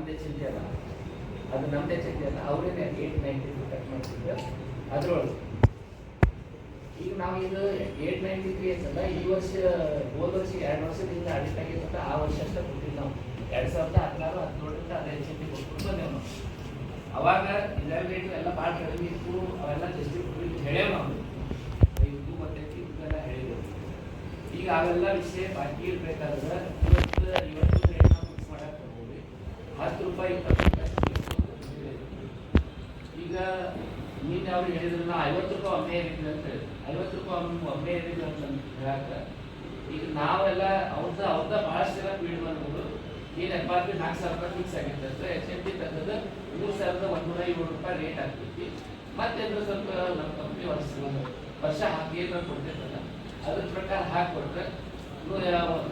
ನಮ್ದು H L ಅಲ್ಲ, ಅದು ನಮ್ದು ಎಚ್ ಎಲ್ ಅಲ್ಲ, ಅವರೇನೆ 893 ಕಟ್ ಮಾಡ್ತಿದ್ರು ಅದರೊಳಗೆ. ಈಗ ನಾವು ಇದು 893 ಅಂತಲ್ಲ, ಈ ವರ್ಷ ಹೋದ ವರ್ಷ 2 ವರ್ಷದಿಂದ ಆಡಿಟ್ ಆಗಿರ್ತದೆ, ಆ ವರ್ಷ ಅಷ್ಟೇ ಕೊಟ್ಟಿದ್ದು ನಾವು 2016-17 ಅದೇ ಎಚ್ ಎಲ್ ಕೊಟ್ಕೊಂಡು ಬಂದೇವು ನಾವು. ಅವಾಗ ಇದೆಲ್ಲ ರೇಟ್ ಎಲ್ಲ ಭಾಳ ಕಡಿಮೆ ಇತ್ತು, ಅವೆಲ್ಲ ಜಾಸ್ತಿ ಕೊಟ್ಟು ಹೇಳೇವು ನಾವು, ಇದು ಗೊತ್ತೈತಿ ಇದೆಲ್ಲ ಹೇಳಿದೆವು. ಈಗ ಅವೆಲ್ಲ ವಿಷಯ ಬಾಕಿ ಇರಬೇಕಾದ್ರೆ ಇವತ್ತು ರೇಟ್ ನಾವು ಫಿಕ್ಸ್ ಮಾಡಕ್ಕೆ ಹೋಗ್ತೀವಿ, 10 ರೂಪಾಯಿ 20 ರೂಪಾಯಿ. ಈಗ ನೀನು ಅವ್ರು ಹೇಳಿದ್ರು ನಾವು 50 ರೂಪಾಯಿ ಒಮ್ಮೆ ಏರಿದ್ವಿ ಅಂತ ಹೇಳಿ, 50 ರೂಪಾಯಿ ಒಮ್ಮೆ ಏರಿದ್ವಿ ಅಂತ ಹೇಳಾಕ ಈಗ ನಾವೆಲ್ಲ ಅವ್ರದ ಭಾಳಷ್ಟು ಜನ ಫೀಲ್ಡ್ ಬಂದ್ಬೋದು. ಏನು FRP 4,000 ರೂಪಾಯಿ ಫಿಕ್ಸ್ ಆಗಿರ್ತದೆ, ಎಚ್ ಎಂ ಟಿ ತಂದದ್ದು 3,107 ರೂಪಾಯಿ ರೇಟ್ ಆಗ್ತೈತಿ. ಮತ್ತೆ ಸ್ವಲ್ಪ ನಮ್ಮ ಕಂಪ್ನಿ ವರ್ಷ ಹಾಕಿ ಏನಾರು ಕೊಡ್ತೈತಲ್ಲ ಅದ್ರ ಪ್ರಕಾರ ಹಾಕಿಕೊಟ್ರೆ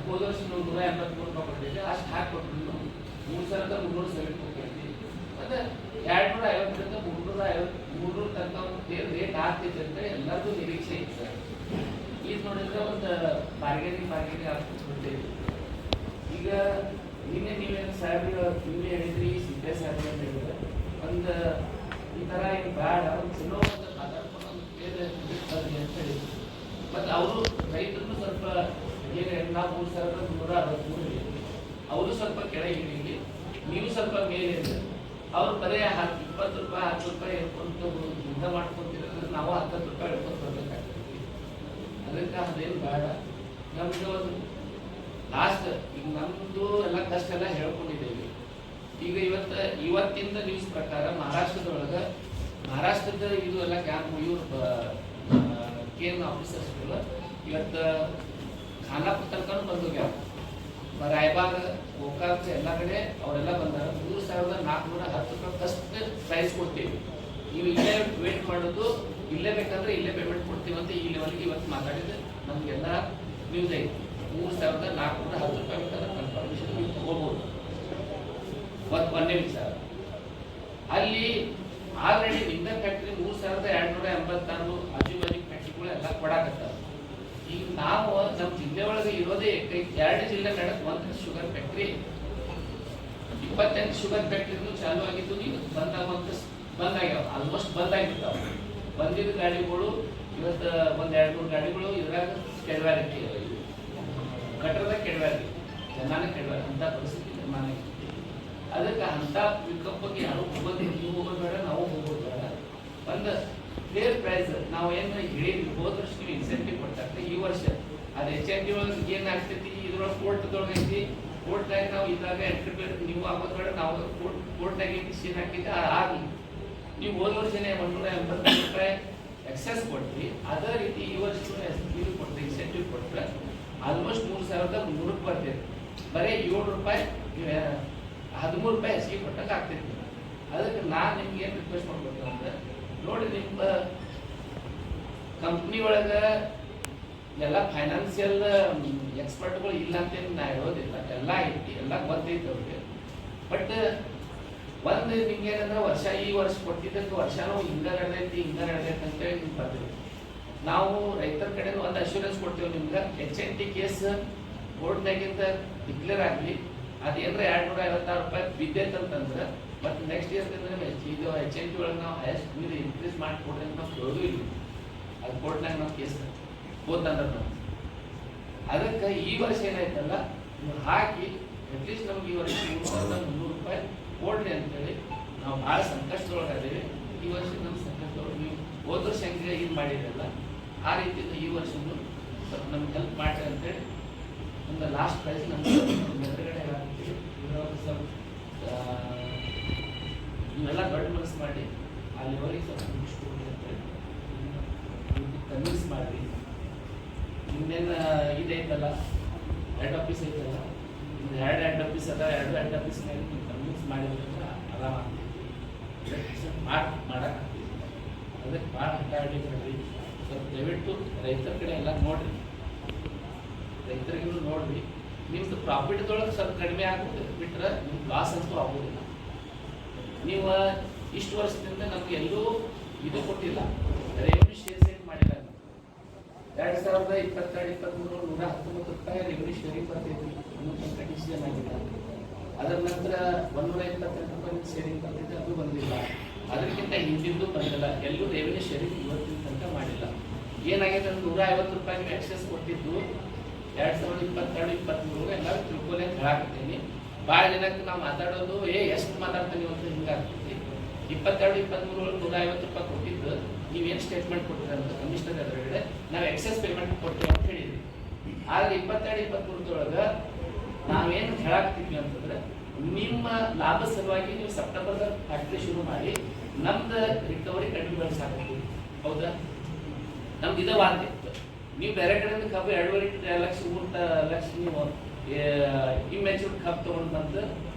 ಹೋದ ವರ್ಷ 183 ರೂಪಾಯಿ ಕೊಡ್ತೈತೆ, ಅಷ್ಟು ಹಾಕಿಕೊಟ್ರು 3,307 ಕೊಡ್ತೈತಿ. ಮತ್ತು 250ರಿಂದ 353 ತನಕ ರೇಟ್ ಆಗ್ತೈತೆ ಅಂತ ಎಲ್ಲರಿಗೂ ನಿರೀಕ್ಷೆ ಇತ್ತು. ಈಗ ನೋಡಿದ್ರೆ ಒಂದು ಬಾರ್ಗೇನಿಂಗ್ ಆಗ್ತಿರ್ತೈತಿ. ಈಗ ನಿನ್ನೆ ನೀವೇನು ಸಾಹೇಬ್ರು ನಿನ್ನೆ ಹೇಳಿದ್ರಿ, ಸಿದ್ದೇಶ್ ಸಾಹೇಬ್ರು ಅಂತ ಹೇಳಿದ್ರೆ ಒಂದು ಈ ಥರ ಏನು ಬೇಡ, ಒಂದು ಚಲೋ ಒಂದು ಮಾತಾಡ್ಕೊಂಡು ಒಂದು ಬೇರೆ ಅಂತ ಹೇಳಿದ್ರು. ಮತ್ತು ಅವರು ರೈತರು ಸ್ವಲ್ಪ ಏನು ನಾವು 3,163 ಅವರು ಸ್ವಲ್ಪ ಕೆಳಗೆ ಇಳಿಲಿ, ನೀವು ಸ್ವಲ್ಪ ಮೇಲೆ ಇದ್ರೆ ಅವ್ರು ಬರೀ 20 ರೂಪಾಯಿ 10 ರೂಪಾಯಿ ಹೇಳ್ಕೊಂಡು ಯುದ್ಧ ಮಾಡ್ಕೊಂತಿದ್ರೆ ನಾವು 10 ರೂಪಾಯಿ ಹೇಳ್ಕೊಂಡು ಬರ್ಬೇಕಾಗ್ತದೆ. ಅದಕ್ಕೆ ಅದೇನು ಬೇಡ. ನಮ್ದು ಒಂದು ಲಾಸ್ಟ್ ಈಗ ನಮ್ಮದು ಎಲ್ಲ ಕಷ್ಟ ಎಲ್ಲ ಹೇಳ್ಕೊಂಡಿದ್ದೇವೆ. ಈಗ ಇವತ್ತಿಂದ ನ್ಯೂಸ್ ಪ್ರಕಾರ ಮಹಾರಾಷ್ಟ್ರದ ಇದು ಎಲ್ಲ ಕ್ಯಾಂಪ್ ಇವ್ರು ಕೇಂದ್ರ ಆಫೀಸರ್ಸ್ಗಳು ಇವತ್ತು ಖಾನಾಪುರ ತನಕ ಬಂದೋಗ್ಯಾರ. ರಾಯಬಾಗ್ ಗೋಕಾಕ್ ಎಲ್ಲ ಕಡೆ ಅವರೆಲ್ಲ ಬಂದಾರ. 3,410 ರೂಪಾಯಿ ಫಸ್ಟ್ ಪ್ರೈಸ್ ಕೊಡ್ತೀವಿ, ನೀವು ಇಲ್ಲೇ ವೇಟ್ ಮಾಡೋದು, ಇಲ್ಲೇ ಬೇಕಂದ್ರೆ ಇಲ್ಲೇ ಪೇಮೆಂಟ್ ಕೊಡ್ತೀವಿ ಅಂತ ಈ ಲೆವೆಲ್ಗೆ ಇವತ್ತು ಮಾತಾಡಿದ್ರೆ ನಮಗೆಲ್ಲ ನ್ಯೂಸ್ ಐತಿ. 3,410 ರೂಪಾಯಿ ಬೇಕಾದ್ರೆ ಕನ್ಫರ್ಮೇಷನ್ ನೀವು ತಗೋಬಹುದು. ಒಂದೇ ವಿಚಾರ, ಅಲ್ಲಿ ಆಲ್ರೆಡಿ ನಿಂದ ಫ್ಯಾಕ್ಟ್ರಿ 3,286 ಆಜು-ಬಾಜು ಫ್ಯಾಕ್ಟ್ರಿಗಳು ಎಲ್ಲ ಕೊಡಾಕತ್ತಾರ. ಈಗ ನಾವು ನಮ್ಮ ಜಿಲ್ಲೆ ಒಳಗೆ ಇರೋದೇ 2 ಜಿಲ್ಲೆ ನಡಕ್ ಒಂದು ಶುಗರ್ ಫ್ಯಾಕ್ಟ್ರಿ, 28 ಶುಗರ್ ಫ್ಯಾಕ್ಟ್ರಿನೂ ಚಾಲು ಆಗಿದ್ದು, ಈಗ ಬಂದಾಗ್ಯಾವ, ಆಲ್ಮೋಸ್ಟ್ ಬಂದಾಗಿರ್ತಾವ. ಬಂದಿದ್ದ ಗಾಡಿಗಳು ಇವತ್ತು ಒಂದು 2-3 ಗಾಡಿಗಳು ಇದ್ರಾಗ ಕೆಡವಾರಿಕೆ, ಕಟ್ಟರದ ಕೆಡವಾರಿ, ಜನಾನ ಕೆಡವಾರಿ ಅಂತ ಪರಿಸ್ಥಿತಿ ನಿರ್ಮಾಣ ಆಗಿದೆ. ಅದಕ್ಕೆ ಅಂತ ವಿಕಲ್ಪಕ್ಕೆ ಯಾರು ಹೋಗೋದು, ನೀವು ಹೋಗೋದು ಬೇಡ, ನಾವು ಹೋಗೋದು ಬೇಡ. ಒಂದು ಫೇರ್ ಪ್ರೈಸ್ ನಾವು ಏನು ಹೇಳಿದ್ವಿ, ಹೋದ ವರ್ಷ ನೀವು ಇನ್ಸೆಂಟಿವ್ ಕೊಡ್ತಾರೆ, ಈ ವರ್ಷ ಅದು ಎಚ್ ಎಂ ಟಿ ಒಳಗೆ ಏನಾಗ್ತೈತಿ, ಇದ್ರೊಳಗೆ ಕೋರ್ಟ್ದೊಳಗೆ ಐತಿ, ಕೋರ್ಟ್ನಾಗ ನಾವು ಇದ್ರಾಗ ಎಂಟ್ರಿ ನೀವು ಆಗೋದು ಬೇಡ, ನಾವು ಕೋರ್ಟ್ನಾಗ ಸೀನ್ ಹಾಕಿದ್ದೆ ಆಗಲಿ. ನೀವು ಹೋದ ವರ್ಷನೇ 183 ರೂಪಾಯಿ ಎಕ್ಸೆಸ್ ಕೊಟ್ರಿ, ಅದೇ ರೀತಿ ಈ ವರ್ಷ ಇದು ಕೊಟ್ಟರೆ ಇನ್ಸೆಂಟಿವ್ ಕೊಟ್ಟರೆ ಆಲ್ಮೋಸ್ಟ್ 3,300 ಬರ್ತೈತೆ. ಬರೀ 7 ರೂಪಾಯಿ 13 ರೂಪಾಯಿ ಹೆಚ್ಚಿಗೆ ಕೊಟ್ಟಂಗೆ ಆಗ್ತೈತಿ. ಅದಕ್ಕೆ ನಾನು ನಿಮ್ಗೆ ಏನು ರಿಕ್ವೆಸ್ಟ್ ಮಾಡ್ಬೇಕು ಅಂದ್ರೆ, ನೋಡಿ ನಿಮ್ಮ ಕಂಪ್ನಿ ಒಳಗೆ ಎಲ್ಲ ಫೈನಾನ್ಸಿಯಲ್ ಎಕ್ಸ್ಪರ್ಟ್ಗಳು ಇಲ್ಲ ಅಂತೇನು ನಾ ಹೇಳೋದಿಲ್ಲ, ಎಲ್ಲ ಐತಿ, ಎಲ್ಲ ಗೊತ್ತೈತಿ ಅವ್ರಿಗೆ. ಬಟ್ ಒಂದು ನಿಮ್ಗೆ ಏನಂದ್ರೆ ಈ ವರ್ಷ ಕೊಟ್ಟಿದ್ದಕ್ಕೆ ವರ್ಷನೂ ಹಿಂಗ ನಡೆದೈತಿ ಅಂತೇಳಿ ನಿಮ್ಗೆ ಬರ್ತೀವಿ. ನಾವು ರೈತರ ಕಡೆ ಒಂದು ಅಶ್ಯೂರೆನ್ಸ್ ಕೊಡ್ತೀವಿ ನಿಮ್ಗೆ, ಎಚ್ ಎನ್ ಟಿ ಕೇಸ್ ಕೋರ್ಟ್ನಾಗಿಂದ ಡಿಕ್ಲೇರ್ ಆಗಲಿ, ಅದೇನರ 256 ರೂಪಾಯಿ ಬಿದ್ದೈತಂತಂದ್ರೆ ಮತ್ತು ನೆಕ್ಸ್ಟ್ ಇಯರ್ ಇದು ಎಚ್ ಎನ್ ಟಿ ಒಳಗೆ ನಾವು ಹೈಯೆಸ್ಟ್ ಇನ್ಕ್ರೀಸ್ ಮಾಡಿಕೊಡ್ರಿ ಅಂತ ನಾವು ಕೇಳೋದು ಇಲ್ಲ. ಅದು ಕೋರ್ಟ್ನಾಗ ನಾವು ಕೇಸ್ ಹೋದಂದ್ರೆ ನಾವು ಅದಕ್ಕೆ ಈ ವರ್ಷ ಏನಾಯ್ತಲ್ಲ ನೀವು ಹಾಕಿ ಅಟ್ಲೀಸ್ಟ್ ನಮ್ಗೆ ಈ ವರ್ಷ 3,300 ರೂಪಾಯಿ ಕೊಡ್ರಿ ಅಂತೇಳಿ ನಾವು ಭಾಳ ಸಂಕಷ್ಟದೊಳಗೆ ಅದೀವಿ. ಈ ವರ್ಷ ನಮ್ಮ ಸಂಕಷ್ಟದೊಳಗೆ ನೀವು ಹೋದ ವರ್ಷ ಹೆಂಗೆ ಇದು ಮಾಡಿರಲ್ಲ ಆ ರೀತಿ ಈ ವರ್ಷನೂ ಸ್ವಲ್ಪ ನಮ್ಗೆ ಹೆಲ್ಪ್ ಮಾಡ್ರಿ ಅಂತೇಳಿ ಒಂದು ಲಾಸ್ಟ್ ಪ್ರೈಸ್ ನಮ್ಗೆ ಎದುರುಗಡೆ ಹಾಕ್ತೀವಿ. ಇದ್ರೊಳಗೆ ಸ್ವಲ್ಪ ನೀವೆಲ್ಲ ದೊಡ್ಡ ಮನಸ್ಸು ಮಾಡಿ ಅಲ್ಲಿವರೆಗೆ ಸ್ವಲ್ಪ ಮುಗಿಸ್ಕೊಡ್ರಿ ಅಂತೇಳಿ ಕನ್ವಿನ್ಸ್ ಮಾಡಿರಿ. ಇನ್ನೇನು ಇದೈತಲ್ಲ ಹೆಡ್ ಆಫೀಸ್ ಐತಲ್ಲ, ಇದು 2 ಹೆಡ್ ಆಫೀಸ್ ಅದ, 2 ಹೆಡ್ ಆಫೀಸ್ ಮೇಲೆ ನೀವು ಕನ್ವಿನ್ಸ್ ಮಾಡಿದ್ರೆ ಆರಾಮಾಗ್ತೈತಿ, ಮಾಡೋಕ್ಕಾಗ್ತೈತಿ. ಅದಕ್ಕೆ ಭಾಳ ಹಟ್ಟಾಡಿ ಮಾಡ್ರಿ. ಸ್ವಲ್ಪ ದಯವಿಟ್ಟು ರೈತರ ಕಡೆ ಎಲ್ಲ ನೋಡಿರಿ, ರೈತರಿಗೂ ನೋಡ್ರಿ. ನಿಮ್ದು ಪ್ರಾಫಿಟ್ದೊಳಗೆ ಸ್ವಲ್ಪ ಕಡಿಮೆ ಆಗುತ್ತೆ ಬಿಟ್ಟರೆ ನಿಮ್ಗೆ ಲಾಸ್ ಅಂತೂ ಆಗೋದಿಲ್ಲ. ನೀವು ಇಷ್ಟು ವರ್ಷದಿಂದ ನಮ್ಗೆ ಎಲ್ಲೂ ಇದು ಕೊಟ್ಟಿಲ್ಲ, ರೆವೆನ್ಯೂ ಶೇರ್ ಮಾಡಿಲ್ಲ. 2022-23 119 ರೂಪಾಯಿ ರೆವೆನ್ಯೂ ಶೇರಿಂಗ್ ಬರ್ತೈತಿ, ಇನ್ನೂ ತನಕ ಡಿಸಿಷನ್ ಆಗಿಲ್ಲ. ಅದರ ನಂತರ 128 ರೂಪಾಯಿ ಶೇರಿಂಗ್ ಬಂದಿದೆ, ಅದು ಬಂದಿಲ್ಲ. ಅದಕ್ಕಿಂತ ಹಿಂದಿದ್ದು ಬಂದಿಲ್ಲ. ಎಲ್ಲೂ ರೆವಿನ್ಯೂ ಶೇರಿಂಗ್ ಇವತ್ತಿನ ತನಕ ಮಾಡಿಲ್ಲ. ಏನಾಗಿದೆ ಅಂದ್ರೆ 150 ರೂಪಾಯಿ ನೀವು ಎಕ್ಸೆಸ್ ಕೊಟ್ಟಿದ್ದು 2022-23 ಎಲ್ಲರೂ ತಿಳ್ಕೊಳ್ಳಿ ಅಂತ ಹೇಳಾಕತ್ತೀನಿ. ಭಾಳ ಜನಕ್ಕೆ ನಾವು ಮಾತಾಡೋದು ಎಷ್ಟು ಮಾತಾಡ್ತೀನಿ ಅಂತ ಹಿಂಗಾಗ್ತೈತಿ. 22-23 150 ರೂಪಾಯಿ ಕೊಟ್ಟಿದ್ದು ನೀವೇನು ಸ್ಟೇಟ್ಮೆಂಟ್ ಕೊಟ್ಟಿರಿ ಅಂತ ಕಮಿಷನರ್ ಎದುರುಗಡೆ ನಾವು ಎಕ್ಸೆಸ್ ಪೇಮೆಂಟ್ ಕೊಡ್ತೀವಿ ಅಂತ ಹೇಳಿದ್ವಿ. ಆದರೆ 22-23 ನಾವೇನು ಹೇಳಾಕ್ತಿದ್ವಿ ಅಂತಂದ್ರೆ ನಿಮ್ಮ ಲಾಭ ಸಲುವಾಗಿ ನೀವು ಸೆಪ್ಟೆಂಬರ್ದಾಗ ಫ್ಯಾಕ್ಟ್ರಿ ಶುರು ಮಾಡಿ ನಮ್ದು ರಿಕವರಿ ಕಡಿಮೆ ಸಾಕಿ. ಹೌದಾ? ನಮ್ದು ಇದೇ ವಾದ ಇತ್ತು. ನೀವು ಬೇರೆ ಕಡೆಯಿಂದ ಕಬ್ಬು 2.5 ಲಕ್ಷ 3 ಲಕ್ಷ ನೀವು ಇಮ್ಯಾಚೂರ್ಡ್ ಕಬ್ಬು ತೊಗೊಂಡು ಬಂದು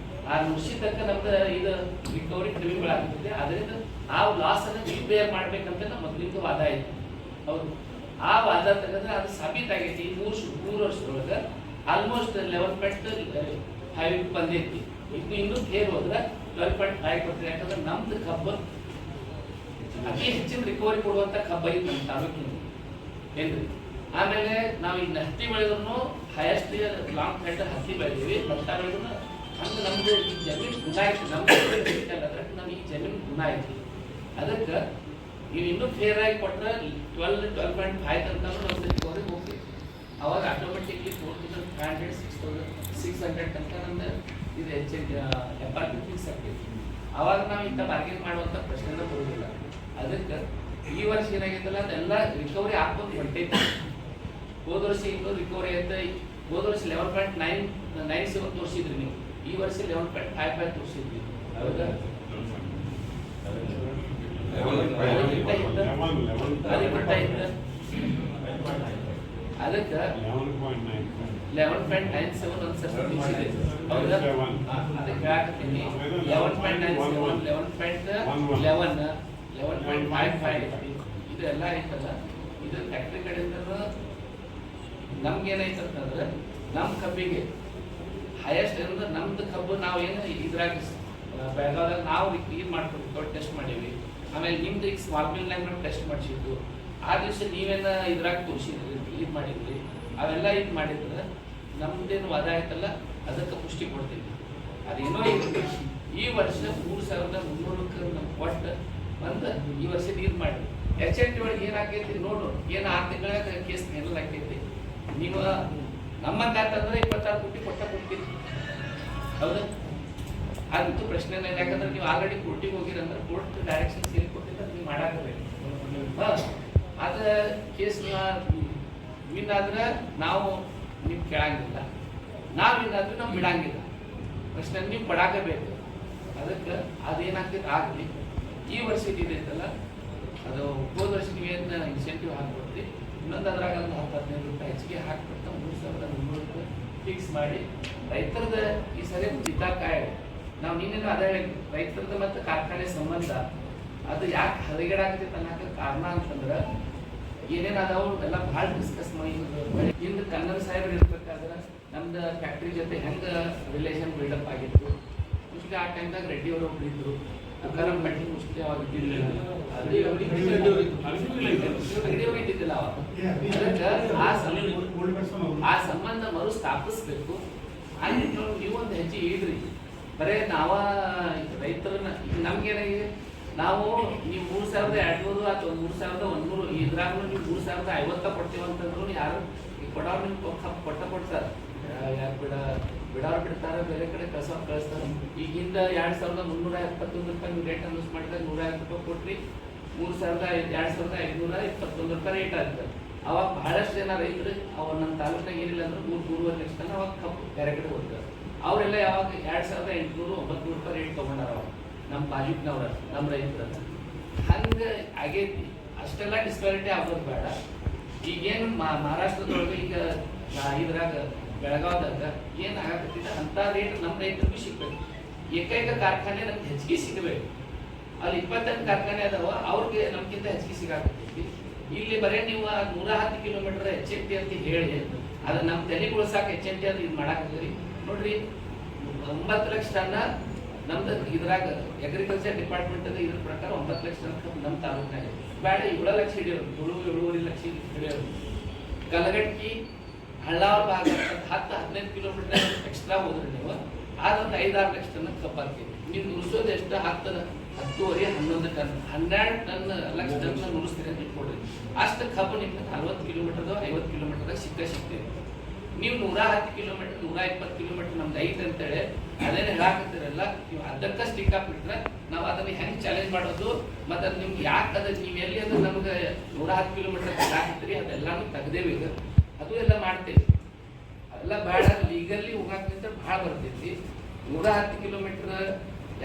6 ವರ್ಷ ತನಕ ನಮ್ದು ಇದು ರಿಕವರಿ ಕಡಿಮೆ ಬೀಳಾಗ್ತಿದೆ. ಅದರಿಂದ ಆ ಲಾಸ್ ಅನ್ನು ನೀವು ಬೇರ್ ಮಾಡ್ಬೇಕಂತ ನಮ್ಮ ಮೊದಲಿಂದ ವಾದ ಆಯ್ತು. ಹೌದು, ಆ ವಾದ ತೆಗೆದ್ರೆ ಅದು ಸಾಬೀತಾಗೈತಿ. ಈ 3 ವರ್ಷದೊಳಗೆ ಆಲ್ಮೋಸ್ಟ್ 11.5 ಬಂದೈತಿ. ಇನ್ನೂ ಫೇರ್ ಹೋದ್ರೆ 12.5 ಕೊಡ್ತೀವಿ. ಯಾಕಂದ್ರೆ ನಮ್ದು ಕಬ್ಬು ಅತಿ ಹೆಚ್ಚಿನ ರಿಕವರಿ ಕೊಡುವಂತ ಕಬ್ಬ ಐತಿ ನಮ್ಮ ತಾಲೂಕಿನ ಏನ್ರಿ. ಆಮೇಲೆ ನಾವು ಈಗ ಹತ್ತಿ ಬೆಳೆದ್ರು ಹೈಯೆಸ್ಟ್ ಲಾಂಗ್ ಹೆಡ್ ಹತ್ತಿ ಬೆಳೆದೀವಿ, ಭತ್ತ ಬೆಳೆದ್ರು ಹಂಗೆ ನಮ್ದು ಈ ಜಮೀನು ಗುಣ ಐತಿ. ನಮ್ದು ನಮ್ಗೆ ಈ ಜಮೀನು ಗುಣ ಐತಿ. ಅದಕ್ಕೆ ನೀವು ಇನ್ನೂ ಫೇರ್ ಆಗಿ ಕೊಟ್ಟರೆ 12.5 ತನಕ ನಮ್ದು ರಿಕವರಿ ಹೋಗ್ತೀವಿ. ಅವಾಗ ಆಟೋಮೆಟಿಕ್ಲಿ 4,500 6,600 ತನಕ ನಮ್ದು ಇದು FRP ಫಿಕ್ಸ್ ಆಗ್ತೈತಿ. ಅವಾಗ ನಾವು ಇಂಥ ಬಾರ್ಗೇನ್ ಮಾಡುವಂಥ ಪ್ರಶ್ನೆನ ಬರೋದಿಲ್ಲ. ಅದಕ್ಕೆ ಈ ವರ್ಷ ಏನಾಗೈತಲ್ಲ ಅದೆಲ್ಲ ರಿಕವರಿ ಹಾಕೊಂಡು ಹೊಂಟೈತಿ. ಹೋದ ವರ್ಷ ಇನ್ನೂ ರಿಕವರಿ ಐತೆ. ಹೋದ ವರ್ಷ 11.97 ತೋರಿಸಿದ್ರಿ ನೀವು, ಈ ವರ್ಷ 11.55 ತೋರಿಸಿದ್ರಿ. ಹೌದಾ? ಅದಕ್ಕೆ 11.97 ಒಂದು ಸರ್ತಿ ಮುಗಿಸಿದೆ. ಹೌದಾ? ಅದಕ್ಕೆ ಹೇಳಾಕತ್ತೀನಿ 11.97 11.55 ಇದೆಲ್ಲ ಐತಲ್ಲ, ಇದು ಫ್ಯಾಕ್ಟ್ರಿ ಕಡೆಯಿಂದ ನಮ್ಗೇನೈತಂತಂದ್ರೆ ನಮ್ಮ ಕಬ್ಬಿಗೆ ಹೈಯೆಸ್ಟ್ ಅಂದ್ರೆ ನಮ್ದು ಕಬ್ಬು ನಾವು ಏನು ಇದ್ರಾಗ ಬೆಳಗಾವದಾಗ ನಾವು ಇದು ಮಾಡ್ಕೊಟ್ಟು ಟೆಸ್ಟ್ ಮಾಡೀವಿ. ಆಮೇಲೆ ನಿಮ್ದು ಈಗ ಸ್ಮಾಲ್ ಮಿಲ್ನಾಗ ಟೆಸ್ಟ್ ಮಾಡಿಸಿದ್ದು ಆ ದಿವಸ ನೀವೇನ ಇದ್ರಾಗ ತೋರಿಸಿದ್ರಿ, ಇದು ಮಾಡಿದ್ರಿ, ಅವೆಲ್ಲ ಇದು ಮಾಡಿದ್ರೆ ನಮ್ದೇನು ವಾದ ಆಯ್ತಲ್ಲ ಅದಕ್ಕೆ ಪುಷ್ಟಿ ಕೊಡ್ತೀವಿ. ಅದೇನೋ ಈ ವರ್ಷ 3,300 ನಮ್ಗೆ ಕೊಟ್ಟು ಬಂದು ಈ ವರ್ಷ ಇದು ಮಾಡಿ HNT ಒಳಗೆ ಏನಾಕೈತಿ ನೋಡು. ಏನು 6 ತಿಂಗಳಾಗ ಕೇಸ್ ಹೆಂಡಲ್ ಆಕೈತಿ. ನೀವು ನಮ್ಮಂತಂದ್ರೆ 26 ಕೋಟಿ ಕೊಡ್ತೀವಿ. ಹೌದಾ? ಅದಂತೂ ಪ್ರಶ್ನೆನೇ ಇಲ್ಲ. ಯಾಕಂದ್ರೆ ನೀವು ಆಲ್ರೆಡಿ ಕೋರ್ಟಿಗೆ ಹೋಗಿರಂದ್ರೆ ಕೋರ್ಟ್ ಡೈರೆಕ್ಷನ್ ಸೇರಿ ಕೊಟ್ಟಿದ್ರೆ ನೀವು ಮಾಡಾಕಬೇಕು. ಅದು ಕೇಸ್ ವಿನ್ ಆದ್ರೆ ನಾವು ನೀವು ಕೇಳಂಗಿಲ್ಲ, ನಾವು ವಿನ್ ಆದ್ರೆ ನಾವು ಬಿಡಂಗಿಲ್ಲ. ಪ್ರಶ್ನೆ ನೀವು ಪಡಾಕಬೇಕು. ಅದಕ್ಕೆ ಅದೇನಾಗ್ತೈತೆ ಆಗಲಿ. ಈ ವರ್ಷ ಇದೈತಲ್ಲ ಅದು ಹೋದ ವರ್ಷ ನೀವೇನು ಇನ್ಸೆಂಟಿವ್ ಹಾಕ್ಕೊಡ್ತೀವಿ, ಇನ್ನೊಂದು ಅದ್ರಾಗ ಒಂದು 10-15 ರೂಪಾಯಿ ಹೆಚ್ಚಿಗೆ ಹಾಕ್ಬಿಡ್ತಾ 3,300 ರೂಪಾಯಿ ಫಿಕ್ಸ್ ಮಾಡಿ ರೈತರದ ಈ ಸರಿ ಚಿತ್ತಾಕಾಯ ನಾವು ನೀನೇನು ಅದೇ ರೈತರದ ಮತ್ತು ಕಾರ್ಖಾನೆ ಸಂಬಂಧ ಅದು ಯಾಕೆ ಹದಗೆಡಾಗ್ತೈತೆ ಅನ್ನೋಕೆ ಕಾರಣ ಅಂತಂದ್ರೆ ಏನೇನು ಅದಾವು ಎಲ್ಲ ಭಾಳ ಡಿಸ್ಕಸ್ ಮಾಡಿ. ಹಿಂದೆ ಕನ್ನಡ ಸಾಹೇಬ್ರು ಇರ್ಬೇಕಾದ್ರೆ ನಮ್ದು ಫ್ಯಾಕ್ಟ್ರಿ ಜೊತೆ ಹೆಂಗೆ ರಿಲೇಷನ್ ಬಿಲ್ಡಪ್ ಆಗಿತ್ತು. ಮೋಸ್ಟ್ಲಿ ಆ ಟೈಮ್ದಾಗ ರೆಡ್ಡಿ ಅವರು ಒಬ್ಬರಿದ್ರು, ತುಕಾರಾಮ್ ಪಟ್ಟಿ ಮೋಸ್ಟ್ಲಿ ಅವಾಗ ಇದ್ದಿರಲಿಲ್ಲ, ಇದ್ದಿದ್ದಿಲ್ಲ ಅವಾಗ. ಅದಕ್ಕೆ ಆ ಸಂಬಂಧ ಮರು ಸ್ಥಾಪಿಸ್ಬೇಕು. ಅಲ್ಲಿ ನೀವೊಂದು ಹೆಜ್ಜೆ ಇಡ್ರಿ. ಬರೇ ನಾವ ರೈತರನ್ನ ನಮ್ಗೇನಾಗಿದೆ, ನಾವು ನೀವು 3,200 ಅಥವಾ 3,100 ಇದ್ರಾಗೂ ನೀವು 3,050 ಕೊಡ್ತೀವಿ ಅಂತಂದ್ರು ಯಾರು ಕೊಡೋರು ನಿಮ್ಗೆ ಕೊಡ್ತಾರೆ. ಯಾರು ಬಿಡೋರು ಬಿಡ್ತಾರೆ, ಬೇರೆ ಕಡೆ ಕಳಿಸ್ತಾರೆ. ಈಗಿಂದ 2,371 ರೂಪಾಯಿ ನೀವು ರೇಟ್ ಅನೌನ್ಸ್ ಮಾಡಿದಾಗ 150 ರೂಪಾಯಿ ಕೊಟ್ರಿ, 2,521 ರೂಪಾಯಿ ರೇಟ್ ಆಗ್ತದೆ. ಅವಾಗ ಬಹಳಷ್ಟು ಜನ ರೈತರು ಅವ್ರು ನಮ್ಮ ತಾಲೂಕಿನಾಗ ಏನಿಲ್ಲ ಅಂದ್ರೆ 3-3.5 ಲಕ್ಷ ತನಕ ಅವಾಗ ಕಬ್ಬು ಬೇರೆ ಕಡೆ ಹೋಗ್ತಾರೆ. ಅವರೆಲ್ಲ ಯಾವಾಗ 2,800-900 ರೂಪಾಯಿ ರೇಟ್ ತೊಗೊಂಡಾರ ಅವಾಗ ನಮ್ಮ ಬಾಜುಕ್ನವ್ರ ನಮ್ಮ ರೈತರ. ಹಂಗೆ ಆಗೈತಿ. ಅಷ್ಟೆಲ್ಲ ಡಿಸ್ಪ್ಯಾರಿಟಿ ಆಗೋದು ಬೇಡ. ಈಗೇನು ಮಹಾರಾಷ್ಟ್ರದೊಳಗೆ ಈಗ ಇದ್ರಾಗ ಬೆಳಗಾವದಾಗ ಏನು ಆಗಕತ್ತಿದೆ ಅಂಥ ರೇಟ್ ನಮ್ಮ ರೈತರಿಗೂ ಸಿಗ್ಬೇಕು. ಏಕೈಕ ಕಾರ್ಖಾನೆ ನಮ್ಗೆ ಹೆಚ್ಚಿಗೆ ಸಿಗಬೇಕು. ಅಲ್ಲಿ 28 ಕಾರ್ಖಾನೆ ಅದಾವ, ಅವ್ರಿಗೆ ನಮ್ಗಿಂತ ಹೆಚ್ಚಿಗೆ ಸಿಗಾಕತ್ತೈತಿ. ಇಲ್ಲಿ ಬರೀ ನೀವು 110 ಕಿಲೋಮೀಟರ್ HNT ಅಂತ ಹೇಳಿ ಅದು ನಮ್ಮ ತೆಲಿಗಳು ಸಾಕು HNT ಅದು ಇದು ಮಾಡಾಕತ್ತೀರಿ. ನೋಡ್ರಿ 9 ಲಕ್ಷ ಟನ್ನ ನಮ್ದು ಇದ್ರಾಗ ಅಗ್ರಿಕಲ್ಚರ್ ಡಿಪಾರ್ಟ್ಮೆಂಟ್ ಅದ ಇದ್ರ ಪ್ರಕಾರ 9 ಲಕ್ಷ ಟನ್ ನಮ್ಮ ತಾಲೂಕಿನಾಗ ಬೇಡ 7 ಲಕ್ಷ ಹಿಡಿಯೋರು, 7-7.5 ಲಕ್ಷ ಹಿಡಿಯೋರು. ಕಲಗಟ್ಟಿ ಹಳ್ಳಾವರ ಭಾಗ 10-15 ಕಿಲೋಮೀಟರ್ ಎಕ್ಸ್ಟ್ರಾ ಹೋದ್ರಿ ನೀವು ಆದೊಂದು 5-6 ಲಕ್ಷ ಟನ್ ಕಬ್ಬು ಹಾಕ್ತೀವಿ. ನೀವು ನುರಿಸೋದು ಎಷ್ಟು 10-10.5 11 ಟನ್ 12 ಟನ್ ಲಕ್ಷ ಟನ್ ನುರಿಸ್ತೀರಿ ಅಂತ ಇಟ್ಕೊಡ್ರಿ. ಅಷ್ಟು ಕಬ್ಬು ನಿಮ್ಗೆ 40 ಕಿಲೋಮೀಟರ್ದು 50 ಕಿಲೋಮೀಟರ್ದಾಗ ಸಿಗ್ತೇವೆ. ನೀವು 110 ಕಿಲೋಮೀಟರ್ 120 ಕಿಲೋಮೀಟರ್ ನಮ್ದು ಐತೆ ಅಂತೇಳಿ ಅದೇನು ಹೇಳಾಕತ್ತೀರಲ್ಲ, ನೀವು ಅದಕ್ಕೆ ಸ್ಟಿಕ್ ಹಾಕ್ಬಿಟ್ರೆ ನಾವು ಅದನ್ನ ಹೆಂಗೆ ಚಾಲೆಂಜ್ ಮಾಡೋದು, ಮತ್ತು ಅದು ನಿಮ್ಗೆ ಯಾಕೆ ಅದು ನೀವು ಎಲ್ಲಿ ಅಂದ್ರೆ ನಮ್ಗೆ 110 ಕಿಲೋಮೀಟರ್ ಹಾಕ್ತೀರಿ ಅದೆಲ್ಲಾನು ತೆಗ್ದೇವಿ. ಈಗ ಅದು ಎಲ್ಲ ಮಾಡ್ತೇವೆ. ಅದೆಲ್ಲ ಭಾಳ ಲೀಗಲ್ಲಿ ಹೋಗಾಕಂತ ಭಾಳ ಬರ್ತೈತಿ. 110 ಕಿಲೋಮೀಟರ್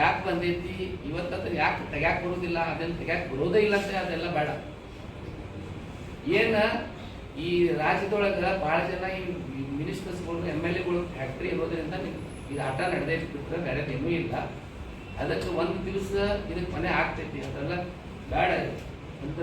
ಯಾಕೆ ಬಂದೈತಿ ಇವತ್ತಂದ್ರೆ ಯಾಕೆ ತೆಗ್ಯಾಕೆ ಬರೋದಿಲ್ಲ, ಅದನ್ನು ತೆಗ್ಯಾಕೆ ಬರೋದೇ ಇಲ್ಲ ಅಂತ ಅದೆಲ್ಲ ಬೇಡ. ಏನ ಈ ರಾಜ್ಯದೊಳಗೆ ಭಾಳ ಜನ ಈ ಮಿನಿಸ್ಟರ್ಸ್ಗಳು MLA ಫ್ಯಾಕ್ಟ್ರಿ ಇರೋದ್ರಿಂದ ಇದು ಆಟ ನಡೆದೈತಿ ಬಿಟ್ಟರೆ ಬೇರೆದೇನೂ ಇಲ್ಲ. ಅದಕ್ಕೆ ಒಂದು ದಿವಸ ಇದಕ್ಕೆ ಮನೆ ಆಗ್ತೈತಿ, ಅದೆಲ್ಲ ಬೇಡ ಅಂತ